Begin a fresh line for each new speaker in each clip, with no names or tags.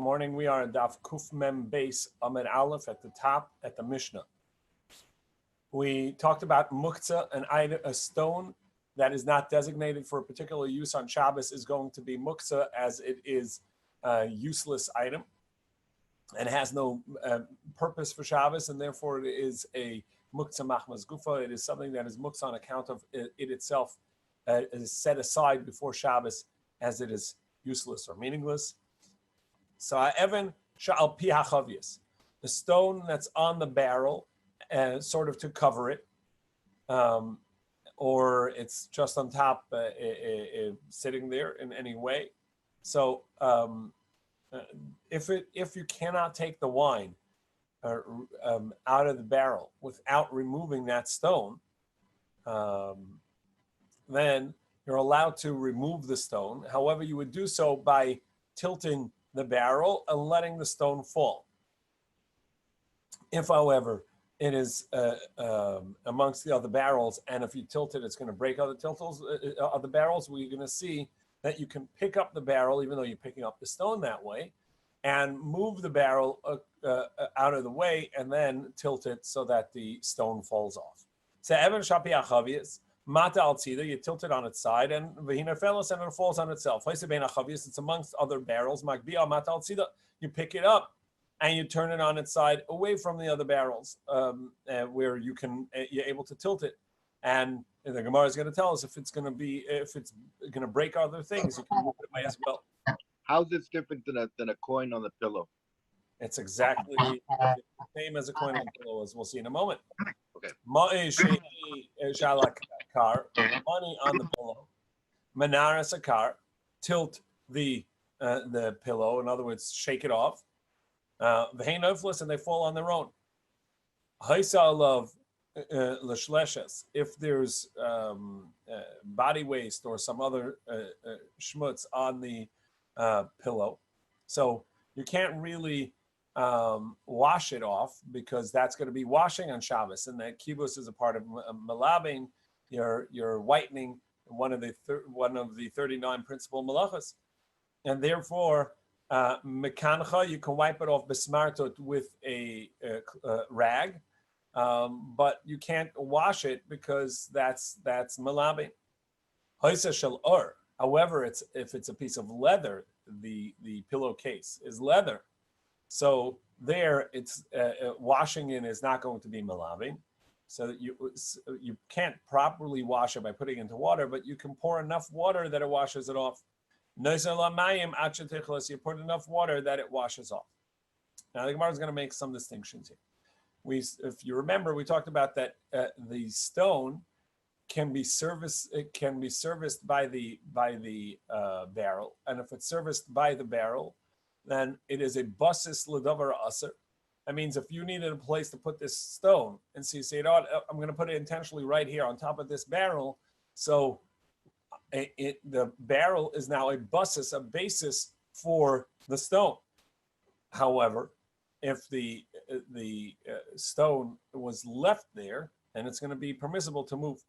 Good morning. We are in Daf Kuf Mem Beis Amid Aleph at the top at the Mishnah. We talked about muktzah, a stone that is not designated for a particular use on Shabbos is going to be muktzah as it is a useless item and has no purpose for Shabbos, and therefore it is a muktzah machmas gufa. It is something that is muktzah on account of it itself is set aside before Shabbos as it is useless or meaningless. So Evan sha'al pi hachavias, the stone that's on the barrel, sort of to cover it, or it's just on top, sitting there in any way. So if you cannot take the wine out of the barrel without removing that stone, then you're allowed to remove the stone. However, you would do so by tilting the barrel and letting the stone fall. If, however, it is amongst the other barrels, and if you tilt it, it's going to break other barrels, we're going to see that you can pick up the barrel, even though you're picking up the stone that way, and move the barrel out of the way, and then tilt it so that the stone falls off. So Evan Shapi Achavias, Mata al Tzida, you tilt it on its side, and Vehina Felos, and it falls on itself. It's amongst other barrels. Makbia Mata al Tzida, you pick it up and you turn it on its side away from the other barrels, where you're able to tilt it. And the Gemara is going to tell us if it's going to break other things, you can move it away as well.
How's this different than a coin on the pillow?
It's exactly the same as a coin on the pillow, as we'll see in a moment.
Okay.
Money on the pillow. Manaras akar, tilt the pillow. In other words, shake it off. And they fall on their own. If there's body waste or some other schmutz on the pillow, so you can't really wash it off because that's going to be washing on Shabbos, and that kibbutz is a part of malabing. You're whitening one of the 39 principal malachas, and therefore mekancha, you can wipe it off besmartot with a rag, but you can't wash it because that's malabing. Hoisa shel or. However, if it's a piece of leather, the pillowcase is leather, so there it's washing in is not going to be malabing. So you can't properly wash it by putting it into water, but you can pour enough water that it washes it off. You put enough water that it washes off. Now the Gemara is going to make some distinctions here. If you remember, we talked about that the stone can be serviced. It can be serviced by the barrel, and if it's serviced by the barrel, then it is a basis l'davar aser. That means if you needed a place to put this stone, and so you say, I'm going to put it intentionally right here on top of this barrel, so the barrel is now a basis for the stone. However, if the stone was left there, then it's going to be permissible to move.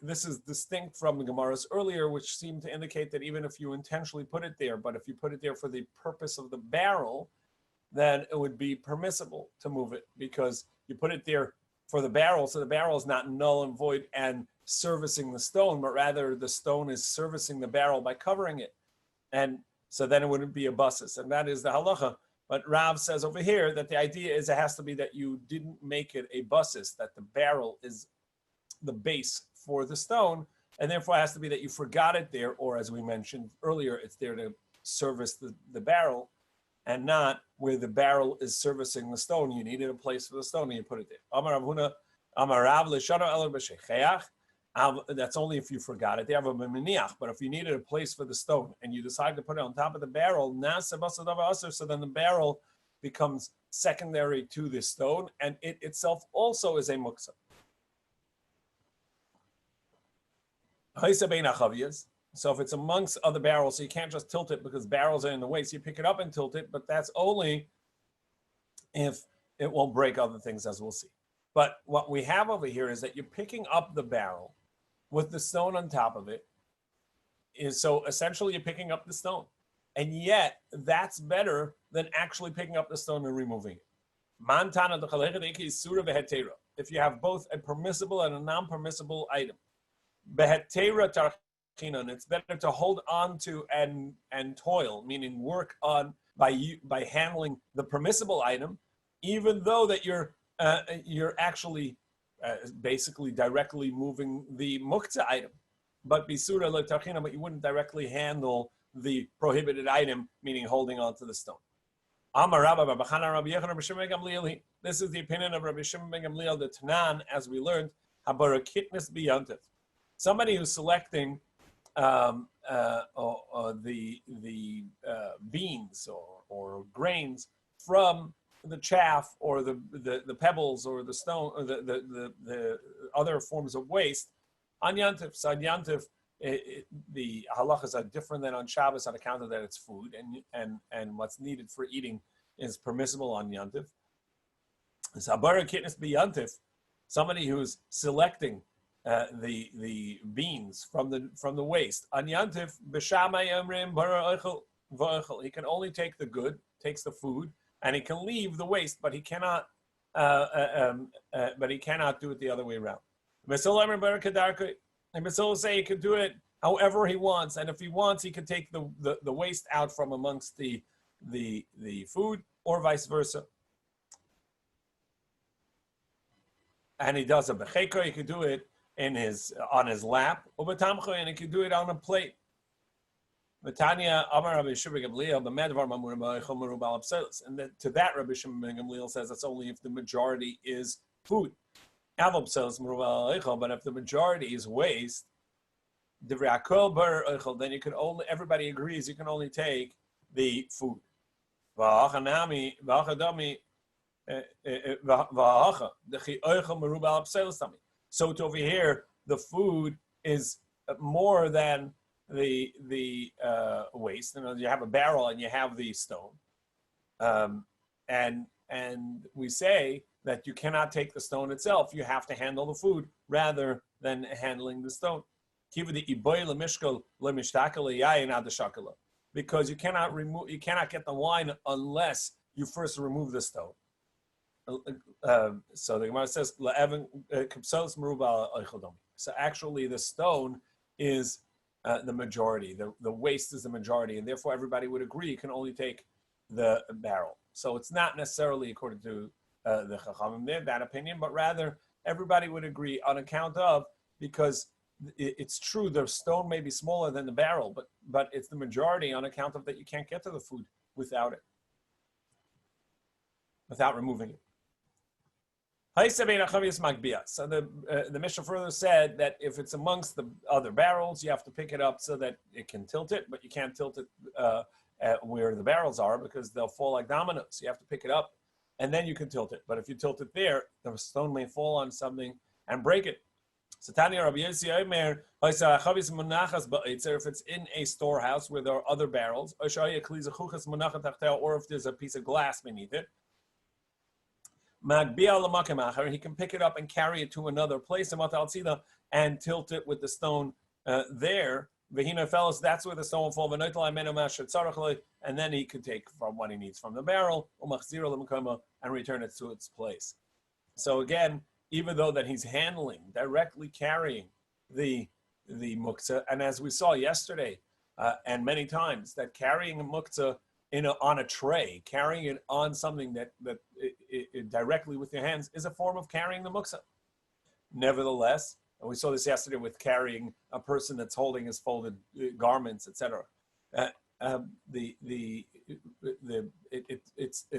This is distinct from the Gemaras earlier, which seemed to indicate that even if you intentionally put it there, but if you put it there for the purpose of the barrel, then it would be permissible to move it because you put it there for the barrel, so the barrel is not null and void and servicing the stone, but rather the stone is servicing the barrel by covering it. And so then it wouldn't be a basis, and that is the halacha. But Rav says over here that the idea is it has to be that you didn't make it a basis, that the barrel is the base for the stone, and therefore it has to be that you forgot it there, or as we mentioned earlier, it's there to service the barrel, and not where the barrel is servicing the stone. You needed a place for the stone, and you put it there. Amar Avuna, Amar Rav l'shana elo b'shecheach. That's only if you forgot it there. But if you needed a place for the stone and you decide to put it on top of the barrel, so then the barrel becomes secondary to the stone, and it itself also is a muktzah. So if it's amongst other barrels, so you can't just tilt it because barrels are in the way, so you pick it up and tilt it, but that's only if it won't break other things, as we'll see. But what we have over here is that you're picking up the barrel with the stone on top of it. So essentially you're picking up the stone. And yet, that's better than actually picking up the stone and removing it. If you have both a permissible and a non-permissible item, it's better to hold on to and toil, meaning work on by handling the permissible item, even though that you're actually basically directly moving the muktzah item. But bisura letachina, but you wouldn't directly handle the prohibited item, meaning holding on to the stone. This is the opinion of Rabbi Shimon ben Gamliel, the Tanan, as we learned, habarakitnis biyantif. Somebody who's selecting the beans or grains from the chaff or the pebbles or the stone or the other forms of waste on Yantif. So on Yantif, the halachas are different than on Shabbos on account of that it's food and what's needed for eating is permissible on Yantif. Sabara kitnis biyantif, somebody who's selecting the beans from the waste on Yantif, b'shamay amrim bara oichel v'oichel. He can only take the good, takes the food, and he can leave the waste, but he cannot do it the other way around. And Basil will say he can do it however he wants, and if he wants, he can take the waste out from amongst the food, or vice versa. And he does a becheko, he can do it on his lap, or and he can do it on a plate. And to that Rabbi Shimon ben Gamliel says that's only if the majority is food. But if the majority is waste, then you can only, everybody agrees you can only take the food. So to over here, the food is more than the waste. You have a barrel and you have the stone, and we say that you cannot take the stone itself. You have to handle the food rather than handling the stone. Because you cannot get the wine unless you first remove the stone. So the Gemara says, so actually the stone is the majority. The waste is the majority, and therefore everybody would agree you can only take the barrel. So it's not necessarily according to the Chachamim there, that opinion, but rather everybody would agree on account of, because it's true the stone may be smaller than the barrel, but it's the majority on account of that you can't get to the food without removing it. So the Mishnah further said that if it's amongst the other barrels, you have to pick it up so that it can tilt it, but you can't tilt it where the barrels are because they'll fall like dominoes. You have to pick it up and then you can tilt it. But if you tilt it there, the stone may fall on something and break it. So Tanya Rabbi Yossi Omer, if it's in a storehouse where there are other barrels, or if there's a piece of glass beneath it, he can pick it up and carry it to another place and tilt it with the stone there. That's where the stone will fall. And then he can take from what he needs from the barrel and return it to its place. So again, even though that he's directly carrying the muktzah, and as we saw yesterday and many times, that carrying a muktzah on a tray, carrying it on something that directly with your hands is a form of carrying the muktzah. Nevertheless, and we saw this yesterday with carrying a person that's holding his folded garments, etc. It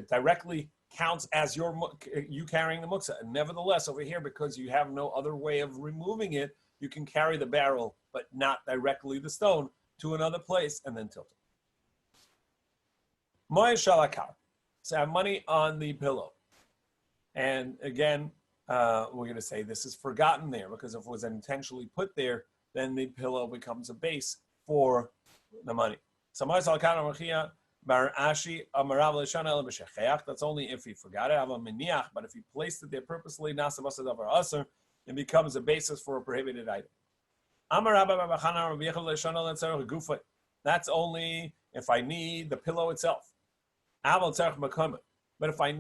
directly counts as you carrying the muktzah. And nevertheless, over here, because you have no other way of removing it, you can carry the barrel, but not directly the stone, to another place and then tilt it. Moy shalakar. So I have money on the pillow. And again, we're going to say this is forgotten there, because if it was intentionally put there, then the pillow becomes a base for the money. So that's only if he forgot it. But if he placed it there purposely, it becomes a basis for a prohibited item. That's only if I need the pillow itself. But if I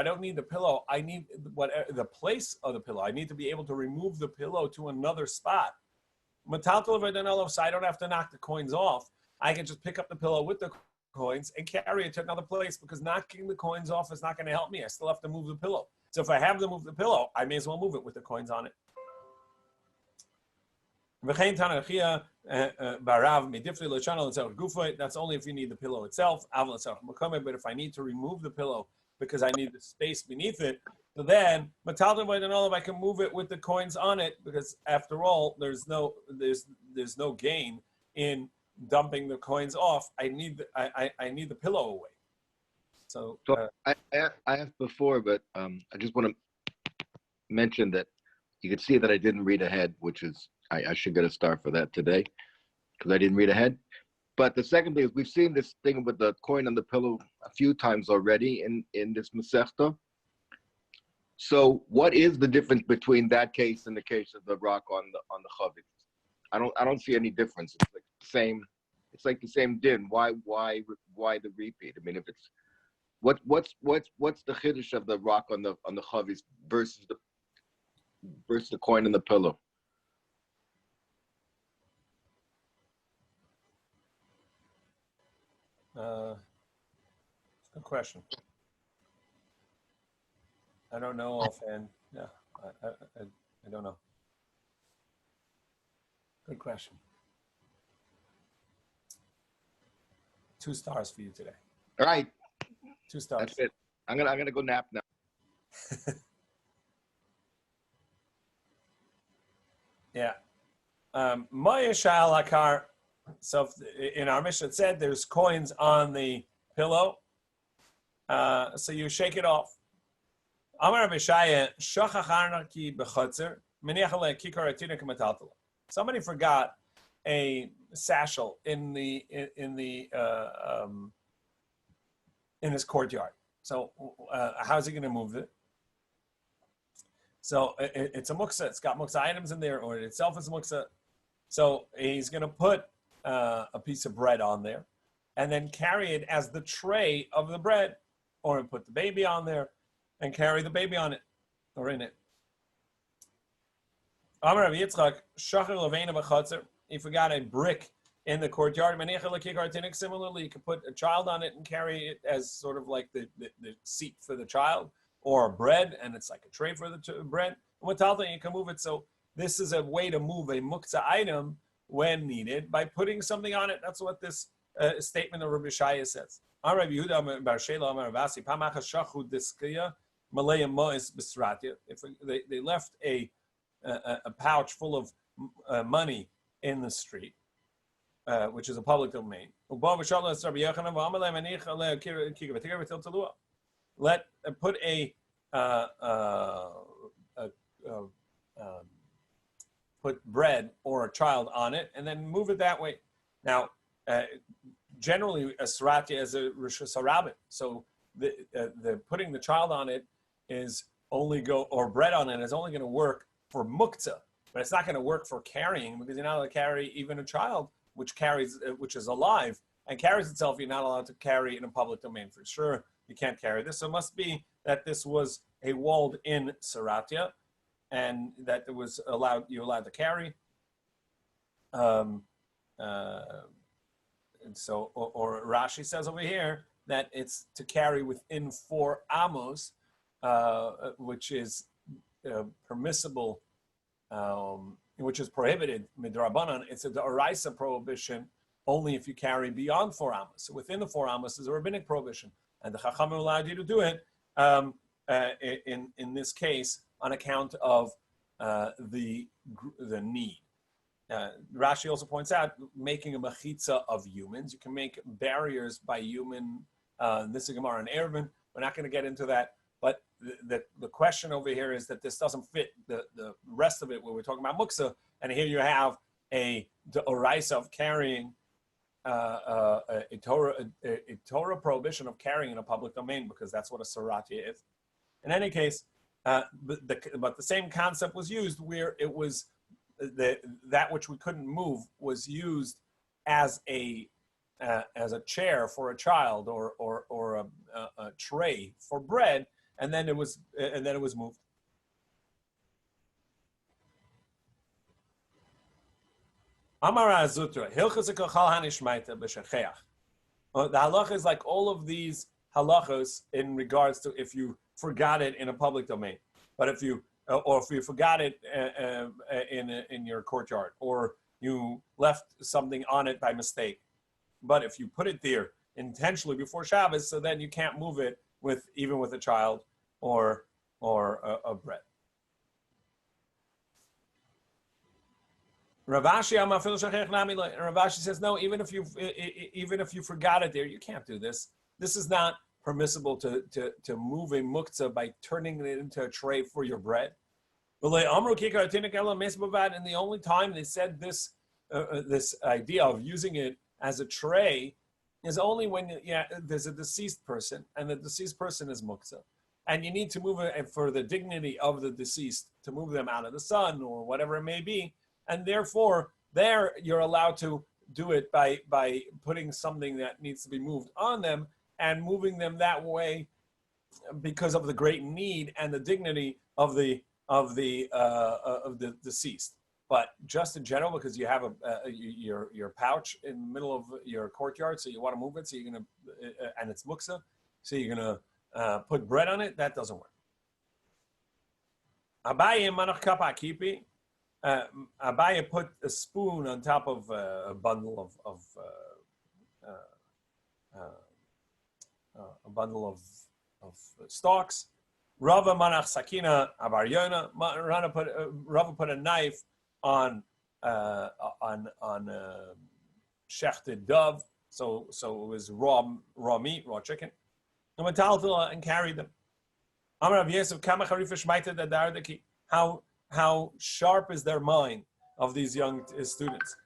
don't need the pillow, I need the place of the pillow. I need to be able to remove the pillow to another spot. So I don't have to knock the coins off. I can just pick up the pillow with the coins and carry it to another place, because knocking the coins off is not going to help me. I still have to move the pillow. So if I have to move the pillow, I may as well move it with the coins on it. That's only if you need the pillow itself. But if I need to remove the pillow because I need the space beneath it, so then I can move it with the coins on it, because after all, there's no gain in dumping the coins off. I need the pillow away. So
I asked before, but I just want to mention that you could see that I didn't read ahead, which is I should get a star for that today, because I didn't read ahead. But the second thing is, we've seen this thing with the coin on the pillow a few times already in this Masechta. So what is the difference between that case and the case of the rock on the Chavit? I don't see any difference. It's like the same. It's like the same din. Why the repeat? I mean, if it's what's the chiddush of the rock on the Chavit versus the coin on the pillow?
Good question. I don't know offhand. Yeah, I don't know. Good question. 2 stars for you today.
All right.
2 stars.
That's it. I'm gonna go nap now.
Yeah. Maya Sha'al Hakar. So in our mission, it said there's coins on the pillow. So you shake it off. Amar Bishaya shachacharna ki bechotzer meniach le kikar atina k'metaltala. Somebody forgot a satchel in his courtyard. So how's he going to move it? So it's a muksa. It's got muksa items in there, or it itself is a muksa. So he's going to put a piece of bread on there, and then carry it as the tray of the bread, or put the baby on there and carry the baby on it or in it. Amar Rabbi Yitzchak, shacher leveina b'chatzer. He forgot a brick in the courtyard. Similarly, you could put a child on it and carry it as sort of like the seat for the child, or bread, and it's like a tray for the bread. You can move it. So this is a way to move a muktzah item when needed by putting something on it. That's what this statement of Rabbi Shaya says. If they left a pouch full of money in the street, which is a public domain, put put bread or a child on it and then move it that way. Now, generally, a sratia is a rishus harabim, so the putting the child on it is or bread on it is only going to work for muktzah, but it's not going to work for carrying, because you're not allowed to carry even a child which is alive and carries itself. You're not allowed to carry in a public domain. For sure, you can't carry this. So it must be that this was a walled-in saratia, and that it was you're allowed to carry. And so, or Rashi says over here that it's to carry within 4 amos, which is permissible, which is prohibited midrabanan. It's a d'oraisa prohibition only if you carry beyond 4 amos. So within the 4 amos is a rabbinic prohibition, and the Chachamim allowed you to do it in this case on account of the need. Rashi also points out making a mechitza of humans. You can make barriers by human. This is Gemara and Erevin. We're not going to get into that. But the question over here is that this doesn't fit the rest of it where we're talking about muksa. And here you have a oraisa of carrying a Torah prohibition of carrying in a public domain, because that's what a saratia is. In any case, but the same concept was used where it was that which we couldn't move was used as a chair for a child or a tray for bread, and then it was moved. Amara Zutra, the halacha is like all of these halachos in regards to if you forgot it in a public domain, but if you forgot it in your courtyard, or you left something on it by mistake, but if you put it there intentionally before Shabbos, so then you can't move it even with a child or a bread. Ravashi says no. Even if you forgot it there, you can't do this. This is not permissible to move a muktzah by turning it into a tray for your bread. And the only time they said this idea of using it as a tray is only when there's a deceased person, and the deceased person is muktzah, and you need to move it for the dignity of the deceased to move them out of the sun or whatever it may be. And therefore, there you're allowed to do it by putting something that needs to be moved on them and moving them that way because of the great need and the dignity of the deceased. But just in general, because you have your pouch in the middle of your courtyard, so you want to move it, so you're gonna and it's muksa, so you're gonna put bread on it. That doesn't work. Abaye manach kapa kipi. Abaye put a spoon on top of a bundle of stalks. Rava manach sakina abar yona. Rava put a knife on shechted dove, so it was raw meat, raw chicken. And carried them. Amar Rav Yosef kama charifa shmaita dadardaki. How sharp is their mind of these young students?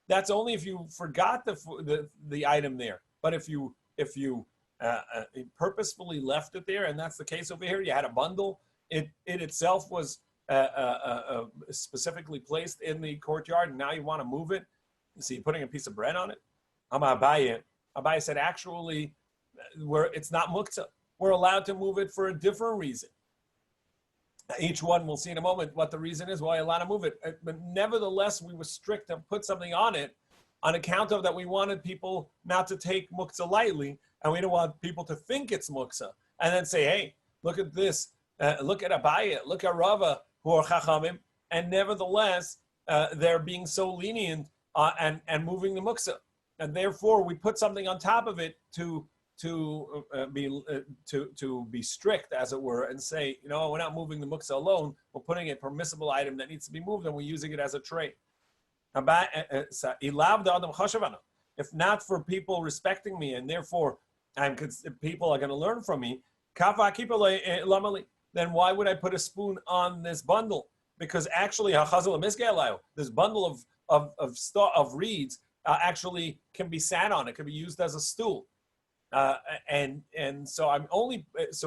That's only if you forgot the item there. But if you purposefully left it there, and that's the case over here, you had a bundle. It itself was specifically placed in the courtyard, and now you want to move it. So you're putting a piece of bread on it. Abaye said, actually, it's not muktzah. We're allowed to move it for a different reason. Each one, we'll see in a moment what the reason is why you're allowed to move it. But nevertheless, we were strict to put something on it on account of that we wanted people not to take muktzah lightly, and we don't want people to think it's muktzah. And then say, hey, look at this. Look at Abaye, look at Rava, who are chachamim, and nevertheless, they're being so lenient and moving the muktzah. And therefore, we put something on top of it to be strict, as it were, and say, we're not moving the muktzah alone. We're putting a permissible item that needs to be moved, and we're using it as a tray. If not for people respecting me, and therefore people are going to learn from me, then why would I put a spoon on this bundle? Because actually, this bundle of reeds actually can be sat on. It can be used as a stool. And so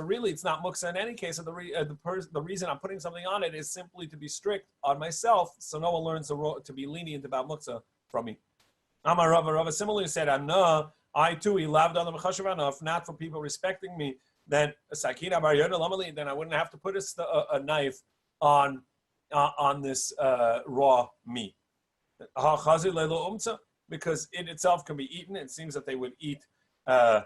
really it's not muktzah in any case. And the reason I'm putting something on it is simply to be strict on myself, so no one learns to be lenient about muktzah from me. Amar Rava similarly said, I too, he loved on the mechashav enough, not for people respecting me, then sakina bar yoda lamali, then I wouldn't have to put a knife on this raw meat. Because it itself can be eaten. It seems that they would eat. They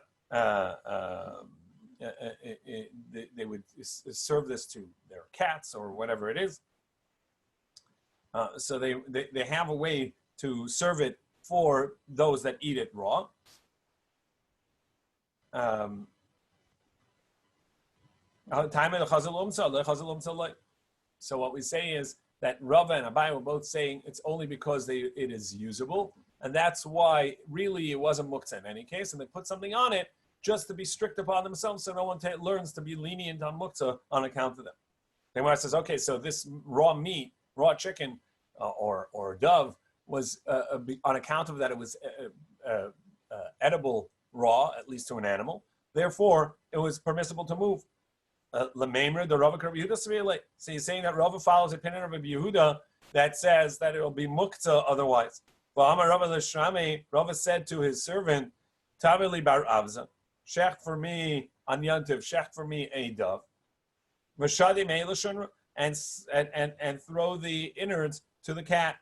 would serve this to their cats or whatever it is. So they have a way to serve it for those that eat it raw. So what we say is that Rava and Abaye were both saying it's only because it is usable, and that's why really it wasn't muktzah in any case, and they put something on it just to be strict upon themselves, so no one learns to be lenient on muktzah on account of them. Then when it says, okay, so this raw meat, raw chicken, or dove was on account of that it was edible raw, at least to an animal. Therefore, it was permissible to move. Lememra, the Rava Rabbi Yehuda. So you're saying that Rava follows the opinion of Rabbi Yehuda that says that it will be muktzah otherwise. Rava said to his servant, Tavili bar avza, shecht for me an yantiv, shecht for me a dove, and throw the innards to the cat.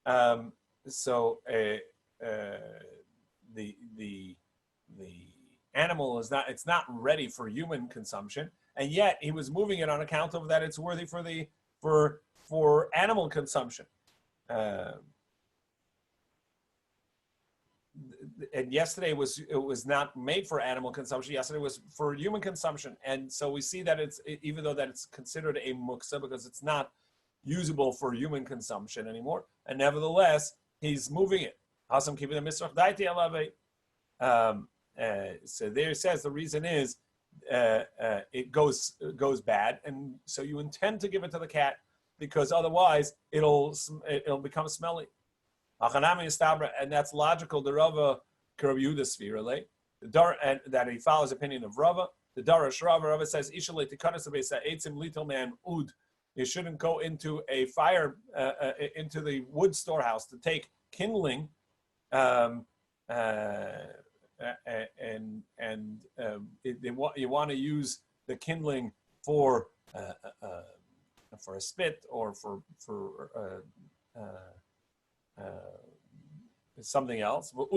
The animal is not, it's not ready for human consumption, and yet he was moving it on account of that it's worthy for animal consumption. And yesterday it was not made for animal consumption. Yesterday was for human consumption, and so we see that even though that it's considered a muksa because it's not usable for human consumption anymore, and nevertheless he's moving it. So there it says the reason is it goes bad, and so you intend to give it to the cat because otherwise it'll become smelly. And that's logical. The Rava Rabbi Yehuda Svirale, that he follows the opinion of Rava. The Darash Rava says, you shouldn't go into a fire, into the wood storehouse to take kindling, you want to use the kindling for a spit or for something else. So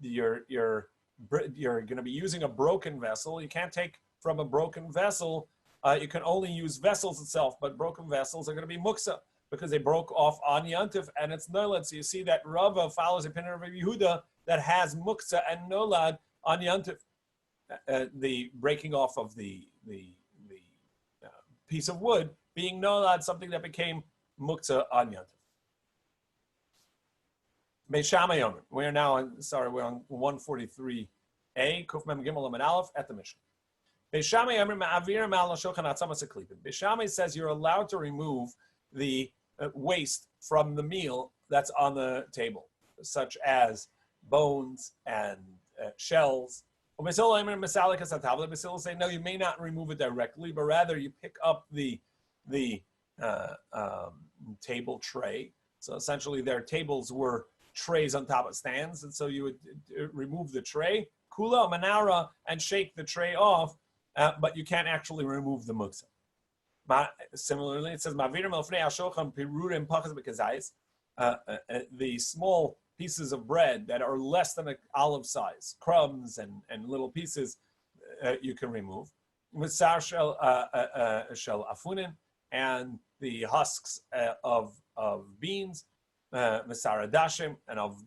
you're going to be using a broken vessel. You can't take from a broken vessel. You can only use vessels itself, but broken vessels are going to be muksa because they broke off on yantif and it's nolad. So you see that Rava follows the opinion of Rabbi Yehuda that has muksa and nolad on yantif, the breaking off of the piece of wood being nolad, something that became muktzah on yantiv. We're now on 143a, Kuf Mem Gimel Amid Aleph at the Mishnah. Beishamai says you're allowed to remove the waste from the meal that's on the table, such as bones and shells. Basil say no, you may not remove it directly, but rather you pick up the table tray. So essentially, their tables were trays on top of stands, and so you would remove the tray, kula manara, and shake the tray off, but you can't actually remove the muksa. Similarly, it says the small pieces of bread that are less than an olive size, crumbs and little pieces, you can remove. Misar shel afunin, and the husks of beans, misar adashim, and of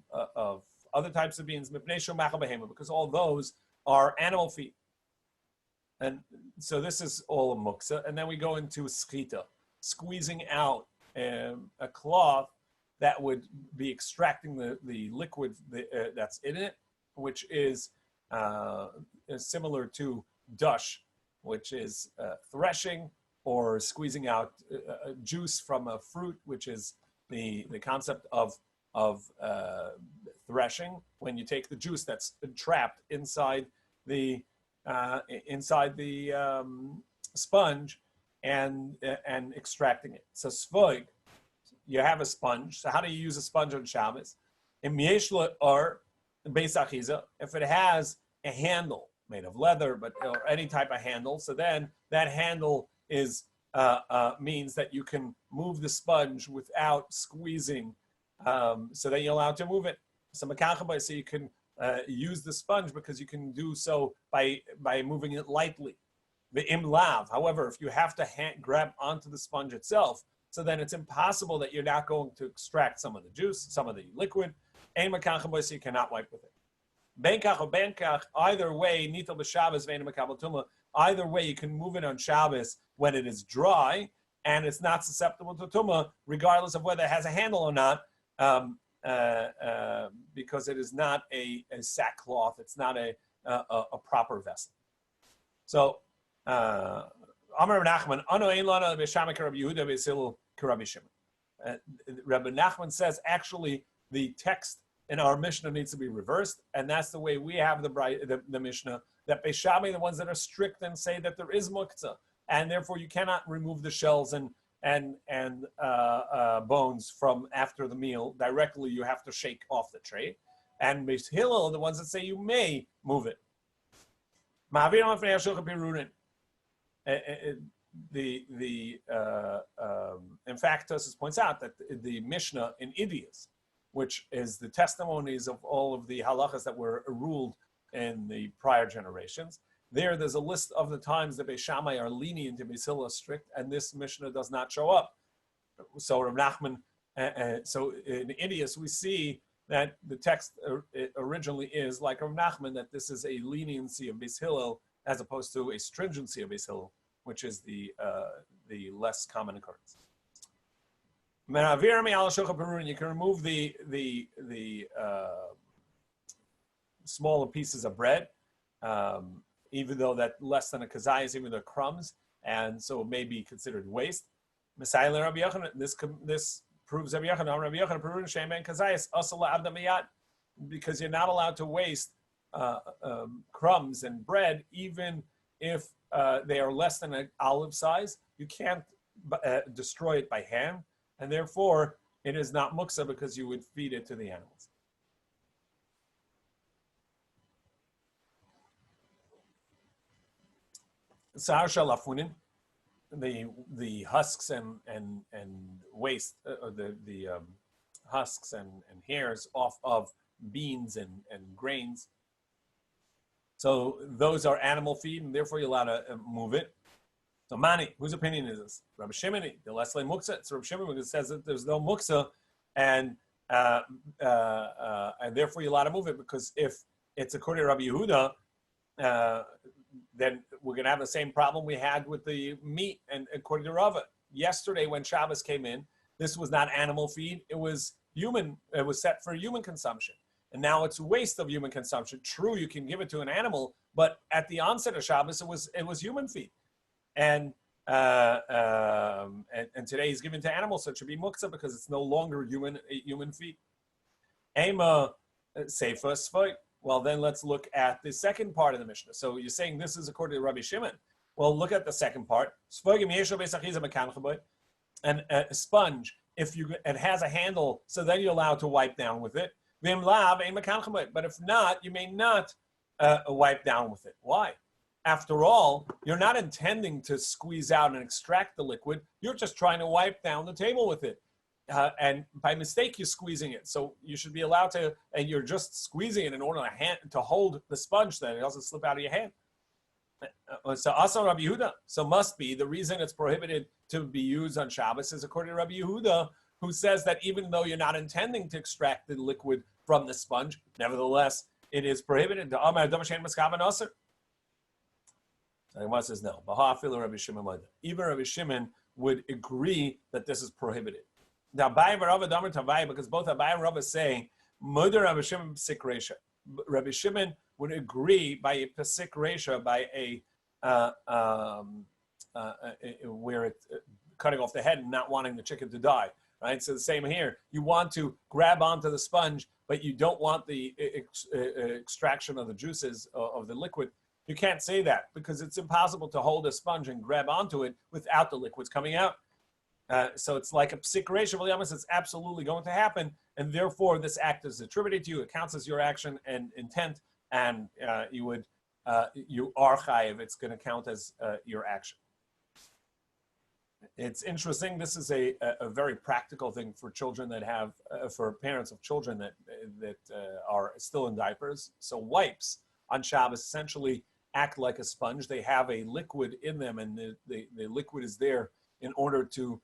other types of beans, because all those are animal feed. And so this is all a muksa. And then we go into schita, squeezing out a cloth that would be extracting the liquid that's in it, which is similar to dush, which is threshing, or squeezing out juice from a fruit, which is the concept of threshing, when you take the juice that's trapped inside the sponge and extracting it. So svog, you have a sponge. So how do you use a sponge on Shabbos? If it has a handle made of leather, or any type of handle, so then that handle is means that you can move the sponge without squeezing, so that you're allowed to move it. So you can use the sponge because you can do so by moving it lightly. The imlav, however, if you have to grab onto the sponge itself, so then it's impossible that you're not going to extract some of the juice, some of the liquid. So you cannot wipe with it. Benkach or benkach, either way, nitel b'Shabbos ve'enu mekabel tuma. Either way, you can move it on Shabbos when it is dry and it's not susceptible to tuma, regardless of whether it has a handle or not, because it is not a sackcloth. It's not a proper vessel. So, Amar Nachman, Ano ein lana b'Shamai k'Rabbi Yehuda v'Silu k'Rabbi Shimon. Rabbi Nachman says actually the text in our Mishnah needs to be reversed, and that's the way we have the Mishnah, that Beis Shammai, the ones that are strict and say that there is muktzah, and therefore you cannot remove the shells and bones from after the meal directly. You have to shake off the tray. And Beis Hillel, the ones that say you may move it. In fact, Tues points out that the Mishnah in Idias, which is the testimonies of all of the halachas that were ruled in the prior generations, there's a list of the times that Beis Shammai are lenient and Beis Hillel strict, and this Mishnah does not show up. So Rav Nachman, so in Idias we see that the text originally is like Rav Nachman, that this is a leniency of Beis Hillel as opposed to a stringency of Beis Hillel, which is the less common occurrence. You can remove the smaller pieces of bread, even though that less than a kazayas, even though crumbs, and so it may be considered waste. This proves Rabbi Yochanan, because you're not allowed to waste crumbs and bread, even if they are less than an olive size. You can't destroy it by hand, and therefore it is not muksa because you would feed it to the animals. Sar shalafunin, the husks and waste, the husks and hairs off of beans and grains. So those are animal feed, and therefore you're allowed to move it. So Mani, whose opinion is this? Rabbi Shimon, the Leslie Muksa. So Rabbi Shimon says that there's no Muksa, and therefore you're allowed to move it, because if it's according to Rabbi Yehuda, then we're going to have the same problem we had with the meat. And according to Rava, yesterday when Shabbos came in, this was not animal feed; it was human. It was set for human consumption. And now it's waste of human consumption. True, you can give it to an animal, but at the onset of Shabbos, it was human feed, and today is given to animals, so it should be muktzah because it's no longer human feed. Ema seifa sfoy. Well, then let's look at the second part of the Mishnah. So you're saying this is according to Rabbi Shimon. Well, look at the second part. And a sponge, if it has a handle, so then you're allowed to wipe down with it. But if not, you may not wipe down with it. Why? After all, you're not intending to squeeze out and extract the liquid. You're just trying to wipe down the table with it. And by mistake, you're squeezing it. So you should be allowed to, and you're just squeezing it in order to hold the sponge, then it doesn't slip out of your hand. So also Rabbi Yehuda. So must be the reason it's prohibited to be used on Shabbos is according to Rabbi Yehuda, who says that even though you're not intending to extract the liquid from the sponge, nevertheless, it is prohibited. The Amar Damashan Maskaban Aser. Gemara says no. Even Rabbi Shimon would agree that this is prohibited. Now, because both Abai and Rava say, Rabbi Shimon Pesik Resha. Rabbi Shimon would agree by a Pesik Resha, by where it's cutting off the head and not wanting the chicken to die. Right? So the same here. You want to grab onto the sponge, but you don't want the extraction of the juices of the liquid. You can't say that because it's impossible to hold a sponge and grab onto it without the liquids coming out. So it's like a psik reisha v'yamas. It's absolutely going to happen, and therefore this act is attributed to you. It counts as your action and intent, and you are chayiv. It's going to count as your action. It's interesting. This is a very practical thing for children that have, for parents of children that are still in diapers. So wipes on Shabbos essentially act like a sponge. They have a liquid in them, and the liquid is there in order to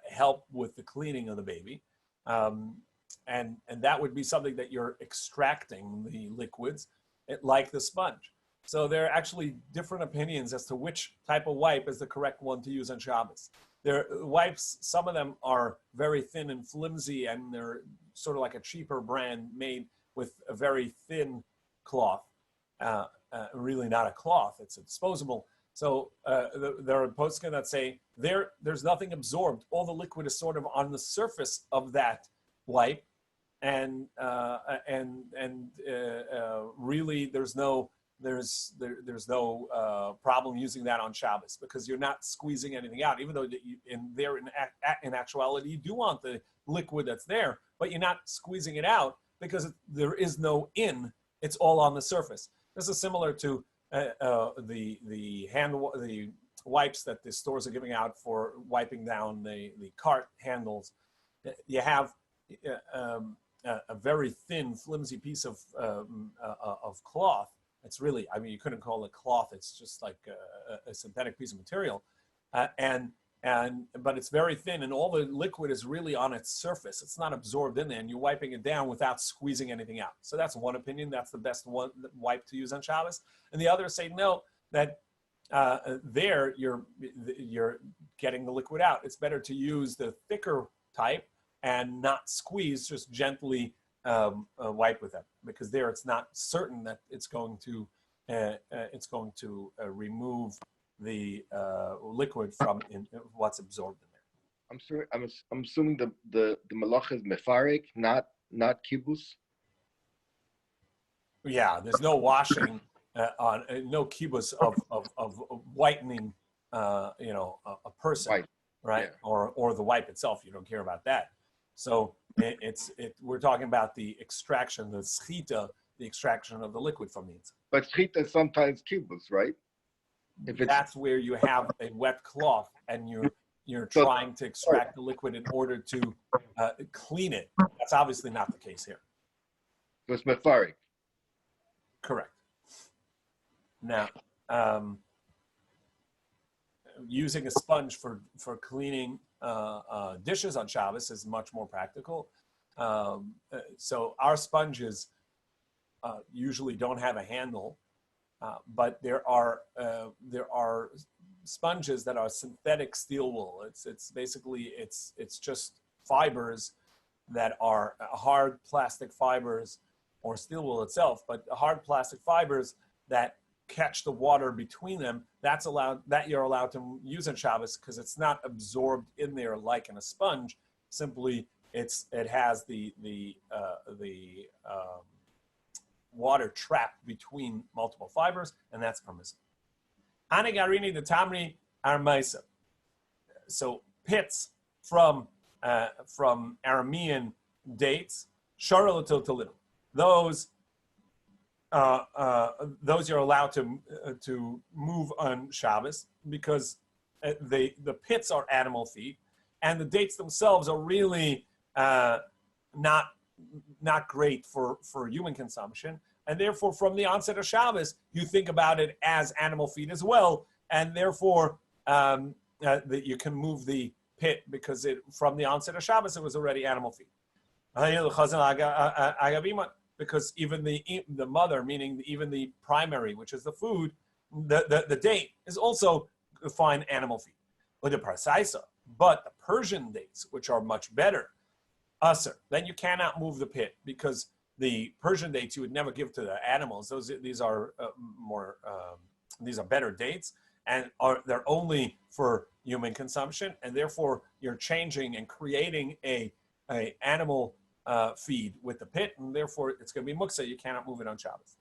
help with the cleaning of the baby. And that would be something that you're extracting the liquids like the sponge. So there are actually different opinions as to which type of wipe is the correct one to use on Shabbos. Wipes, some of them are very thin and flimsy, and they're sort of like a cheaper brand made with a very thin cloth. Really not a cloth, it's a disposable. So there are poskim that say there's nothing absorbed. All the liquid is sort of on the surface of that wipe, and really there's no there's no problem using that on Shabbos because you're not squeezing anything out, even though in actuality you do want the liquid that's there, but you're not squeezing it out because there is no in. It's all on the surface. This is similar to the wipes that the stores are giving out for wiping down the cart handles. You have a very thin, flimsy piece of cloth. It's really, I mean, you couldn't call it cloth. It's just like a synthetic piece of material, but it's very thin, and all the liquid is really on its surface. It's not absorbed in there, and you're wiping it down without squeezing anything out. So that's one opinion. That's the best one wipe to use on Shabbos. And the others say no, that there you're getting the liquid out. It's better to use the thicker type and not squeeze, just gently wipe with them, because there it's not certain that it's going to remove the liquid from what's absorbed in there.
I'm sorry. I'm assuming the malach is mefarik, not kibus.
Yeah, there's no washing on no kibus of whitening, a person,
Right.
right? Yeah. Or the wipe itself. You don't care about that. So we're talking about the extraction, the schita, the extraction of the liquid from the inside.
But schita is sometimes kibus, right?
That's where you have a wet cloth and you're trying to extract the liquid in order to clean it. That's obviously not the case here.
So it's mefarik.
Correct. Now, using a sponge for cleaning dishes on Shabbos is much more practical. So our sponges usually don't have a handle, but there are sponges that are synthetic steel wool. It's basically just fibers that are hard plastic fibers or steel wool itself, but hard plastic fibers that catch the water between them. That you're allowed to use on Shabbos because it's not absorbed in there like in a sponge. Simply, it has the water trapped between multiple fibers, and that's permissible. Anigarini the tamri armaisa. So pits from Aramean dates, sharatil talidim. Those you're allowed to move on Shabbos because the pits are animal feed, and the dates themselves are really not great for human consumption, and therefore from the onset of Shabbos you think about it as animal feed as well, and therefore that you can move the pit because from the onset of Shabbos it was already animal feed. Because even the mother, meaning even the primary, which is the food, the date is also a fine animal feed. But the Persian dates, which are much better, then you cannot move the pit because the Persian dates you would never give to the animals. These are better dates, and they're only for human consumption, and therefore you're changing and creating a animal feed with the pit, and therefore it's going to be muksa. You cannot move it on Shabbos.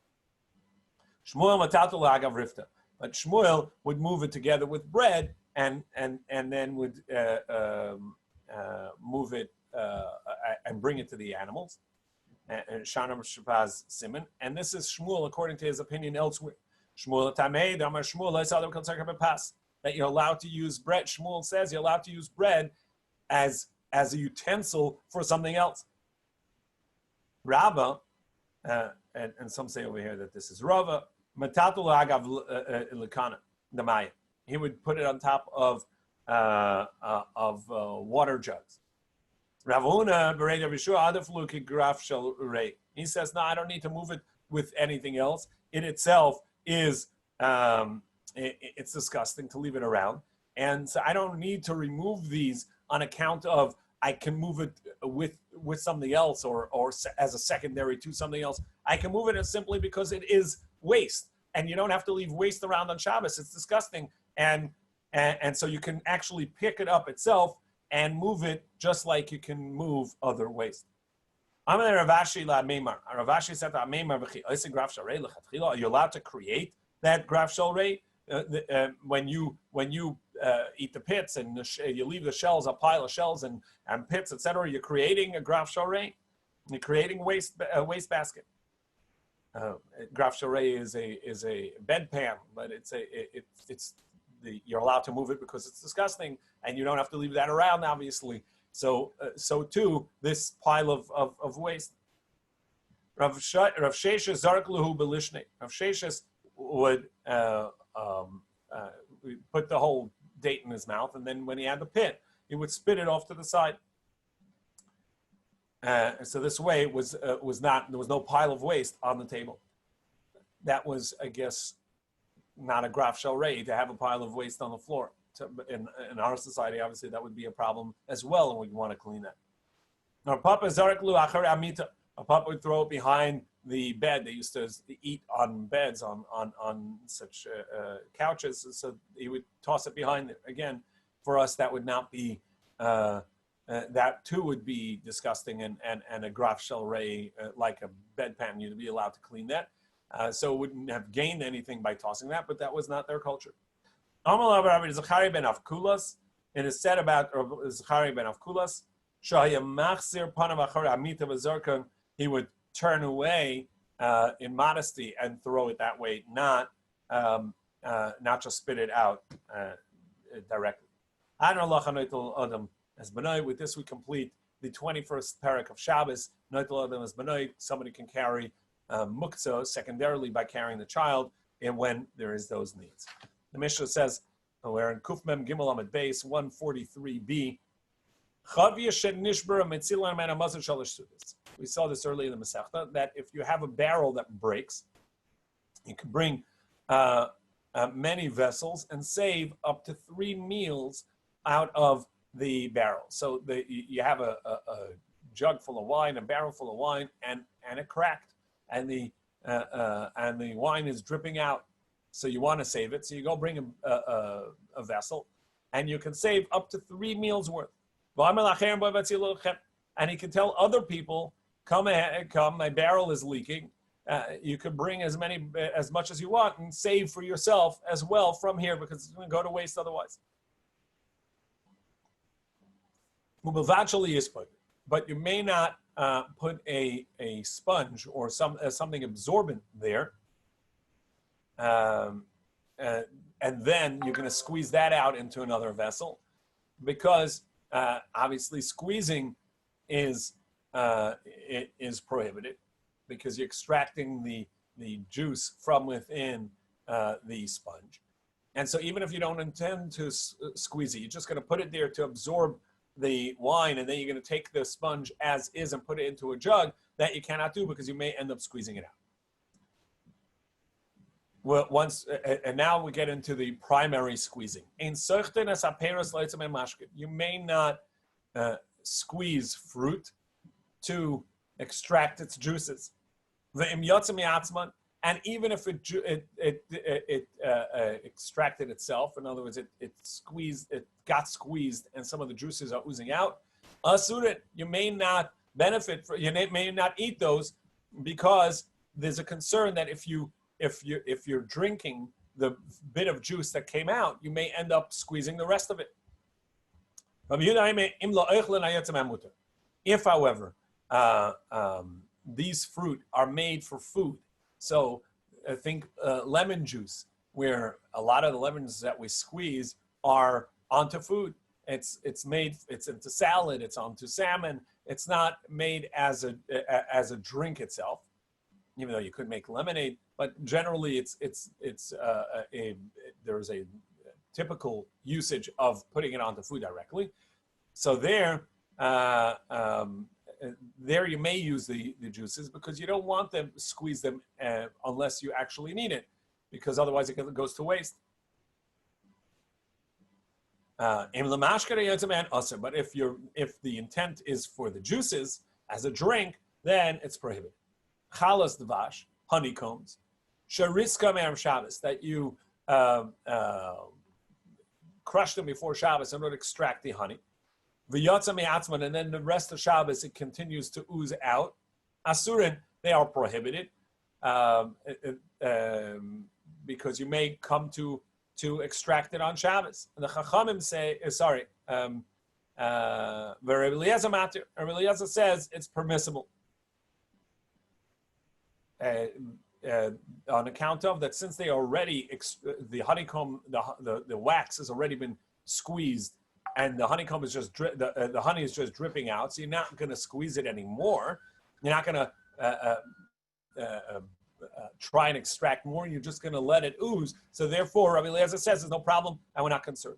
Shmuel matatul agav rifta, but Shmuel would move it together with bread, and then would move it and bring it to the animals. Shanam Shapaz Simon, and this is Shmuel according to his opinion elsewhere. Shmuel tamei damar Shmuel le'sadam kol pass, that you're allowed to use bread. Shmuel says you're allowed to use bread as a utensil for something else. Rava, and some say over here that this is Rava, matatul agav lekana damaya. He would put it on top of water jugs. Ravuna berei Yeshua adafluki graf shel rei. He says, no, I don't need to move it with anything else. It itself is it's disgusting to leave it around, and so I don't need to remove these on account of I can move it with something else or as a secondary to something else. I can move it as simply because it is waste, and you don't have to leave waste around on Shabbos. It's disgusting, and so you can actually pick it up itself and move it just like you can move other waste. Ravashi said to Amemar, are you allowed to create that graf sholrei when you eat the pits and you leave the shells, a pile of shells and pits, etc.? You're creating a graf sholrei. You're creating waste basket. Graf sholrei is a bedpan, but you're allowed to move it because it's disgusting, and you don't have to leave that around, obviously. So too, this pile of waste. Rav Sheshes zark luhu belishne. Rav Sheshes would put the whole date in his mouth, and then when he had the pit, he would spit it off to the side. So this way there was no pile of waste on the table. That was, I guess, not a graf sholrei to have a pile of waste on the floor. In our society, obviously, that would be a problem as well, and we'd want to clean that. Now, Papa zarek lu achar amita. A papa would throw it behind the bed. They used to eat on beds, on such couches, so he would toss it behind it. Again, for us, that would not be, that too would be disgusting and a graf sholrei, like a bedpan. You'd be allowed to clean that. So it wouldn't have gained anything by tossing that, but that was not their culture. It is said about Zachari ben Avkulas, he would turn away in modesty and throw it that way, not just spit it out directly. With this we complete the 21st parak of Shabbos. Somebody can carry muktzah secondarily by carrying the child, and when there is those needs. The Mishnah says, we're in Kuf Mem Gimel Amid Beis 143b. We saw this earlier in the Masechta, that if you have a barrel that breaks, you can bring many vessels and save up to 3 meals out of the barrel. So you have a jug full of wine, a barrel full of wine, and it cracked, and the wine is dripping out. So you want to save it. So you go bring a vessel, and you can save up to 3 meals worth. And he can tell other people, come, my barrel is leaking. You could bring as much as you want and save for yourself as well from here, because it's going to go to waste otherwise. But you may not put a sponge or something absorbent there. And then you're going to squeeze that out into another vessel, because obviously squeezing is prohibited, because you're extracting the juice from within the sponge. And so even if you don't intend to squeeze it, you're just going to put it there to absorb the wine, and then you're going to take the sponge as is and put it into a jug, that you cannot do, because you may end up squeezing it out. Well, and now we get into the primary squeezing. You may not squeeze fruit to extract its juices. And even if it extracted itself, in other words, it got squeezed, and some of the juices are oozing out, you may not benefit, you may not eat those, because there's a concern that if you're drinking the bit of juice that came out, you may end up squeezing the rest of it. If, however, these fruit are made for food, so I think lemon juice, where a lot of the lemons that we squeeze are onto food. It's into salad, it's onto salmon. It's not made as a drink itself, even though you could make lemonade. But generally, there's a typical usage of putting it onto food directly. So there you may use the juices, because you don't want them squeeze them unless you actually need it, because otherwise it goes to waste. But if the intent is for the juices as a drink, then it's prohibited. Chalas dvash, honeycombs, shariska me'er Shabbos, that you crush them before Shabbos in order to extract the honey. v'yotza me'atzman, and then the rest of Shabbos it continues to ooze out. Asurin, they are prohibited, because you may come to extract it on Shabbos. And the Chachamim say, Rabbi Eliezer says it's permissible. On account of that, since they already, the honeycomb, the wax has already been squeezed, and the honeycomb is just, the honey is just dripping out, so you're not going to squeeze it anymore. You're not going to try and extract more. You're just going to let it ooze. So therefore, Rabbi Eliezer says there's no problem, and we're not concerned.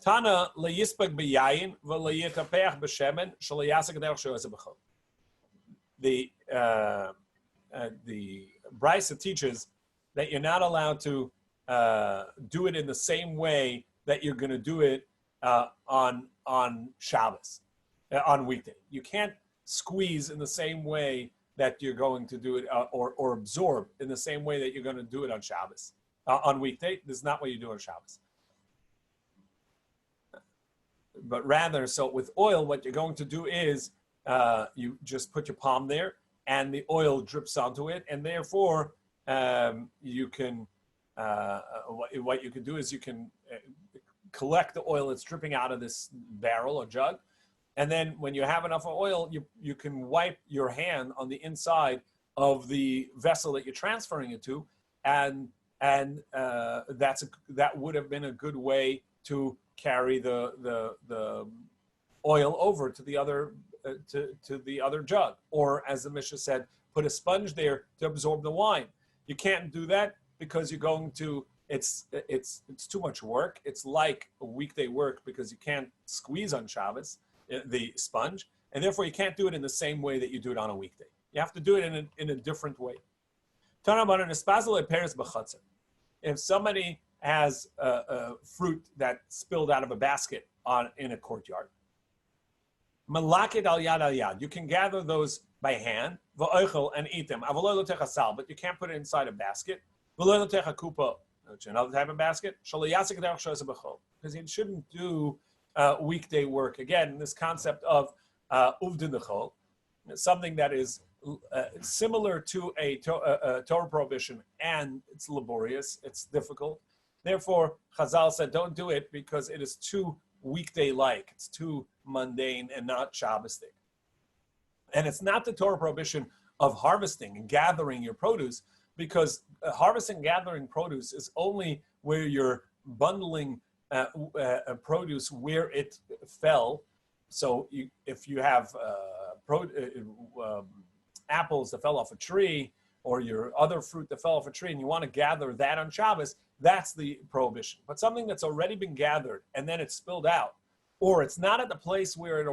Tana leyispag b'yayin v'leyitapech b'shemen sh'leyasek derech she'oseh b'chol. The Brisa teaches that you're not allowed to do it in the same way that you're going to do it on Shabbos, on weekday. You can't squeeze in the same way that you're going to do it, or absorb in the same way that you're going to do it on Shabbos. On weekday, this is not what you do on Shabbos. But rather, so with oil, what you're going to do is you just put your palm there, and the oil drips onto it, and therefore you can. What you can do is you can collect the oil that's dripping out of this barrel or jug, and then when you have enough oil, you can wipe your hand on the inside of the vessel that you're transferring it to, and that would have been a good way to carry the oil over to the other to the other jug, or as the Mishnah said, put a sponge there to absorb the wine. You can't do that because you're going to. It's too much work. It's like a weekday work because you can't squeeze on Shabbos the sponge, and therefore you can't do it in the same way that you do it on a weekday. You have to do it in a different way. If somebody has a fruit that spilled out of a basket in a courtyard, malakid al yad, you can gather those by hand, and eat them. But you can't put it inside a basket. Which another type of basket, because you shouldn't do weekday work. Again, this concept of uvdin dechol, something that is similar to a Torah prohibition, and it's laborious, it's difficult. Therefore, Chazal said, don't do it because it is too weekday-like, it's too mundane and not Shabbos-like. And it's not the Torah prohibition of harvesting and gathering your produce, because harvesting and gathering produce is only where you're bundling produce where it fell. So if you have apples that fell off a tree, or your other fruit that fell off a tree, and you want to gather that on Shabbos, that's the prohibition. But something that's already been gathered and then it's spilled out, or it's not at the place where it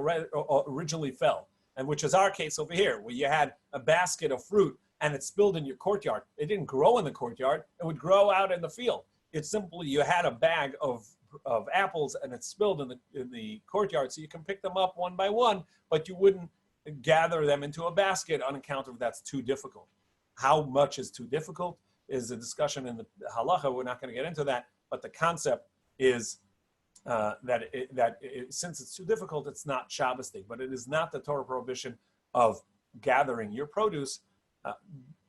originally fell, and which is our case over here, where you had a basket of fruit and it spilled in your courtyard. It didn't grow in the courtyard. It would grow out in the field. It's simply you had a bag of apples and it spilled in the courtyard, so you can pick them up one by one, but you wouldn't gather them into a basket on account of that's too difficult. How much is too difficult is a discussion in the halacha. We're not going to get into that, but the concept is that since it's too difficult, it's not Shabbos-dik, but it is not the Torah prohibition of gathering your produce,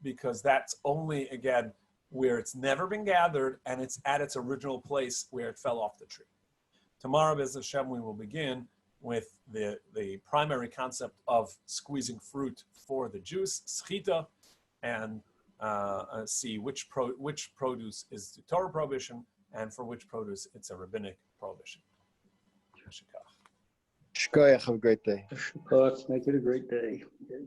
because that's only, again, where it's never been gathered and it's at its original place where it fell off the tree. Tomorrow, B'ez Hashem, we will begin with the primary concept of squeezing fruit for the juice, schita, and see which produce is the Torah prohibition and for which produce it's a rabbinic prohibition.
Shkoyach, have a great day.
Approx, make it a great day. Okay.